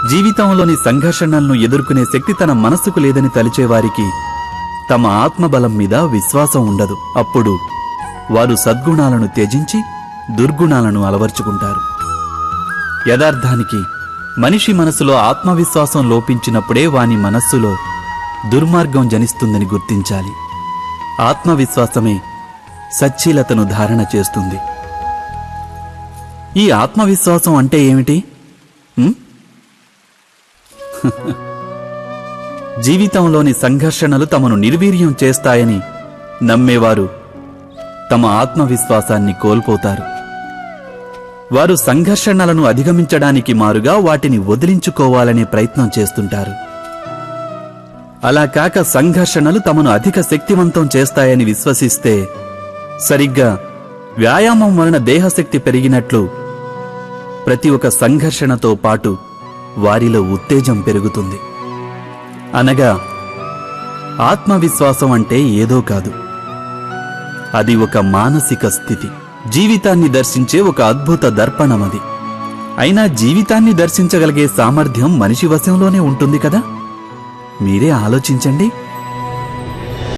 జీవితంలోని సంఘర్షణలను ఎదుర్కొనే శక్తి తన మనస్సుకు లేదని తలిచేవారికి తమ ఆత్మబలం మీద విశ్వాసం ఉండదు. అప్పుడు వారు సద్గుణాలను త్యజించి దుర్గుణాలను అలవర్చుకుంటారు. యథార్థానికి మనిషి మనసులో ఆత్మవిశ్వాసం లోపించినప్పుడే వాని మనస్సులో దుర్మార్గం జనిస్తుందని గుర్తించాలి. ఆత్మవిశ్వాసమే సచ్చీలతను ధారణ చేస్తుంది. ఈ ఆత్మవిశ్వాసం అంటే ఏమిటి? జీవితంలోని సంఘర్షణలు తమను నిర్వీర్యం చేస్తాయని నమ్మేవారు తమ ఆత్మవిశ్వాసాన్ని కోల్పోతారు. వారు సంఘర్షణలను అధిగమించడానికి మారుగా వాటిని వదిలించుకోవాలనే ప్రయత్నం చేస్తుంటారు. అలా కాక సంఘర్షణలు తమను అధిక శక్తివంతం చేస్తాయని విశ్వసిస్తే సరిగ్గా వ్యాయామం వలన దేహశక్తి పెరిగినట్లు ప్రతి ఒక్క సంఘర్షణతో పాటు వారిలో ఉత్తేజం పెరుగుతుంది. అనగా ఆత్మవిశ్వాసం అంటే ఏదో కాదు, అది ఒక మానసిక స్థితి, జీవితాన్ని దర్శించే ఒక అద్భుత దర్పణమది. అయినా జీవితాన్ని దర్శించగలిగే సామర్థ్యం మనిషి వశంలోనే ఉంటుంది కదా. మీరే ఆలోచించండి.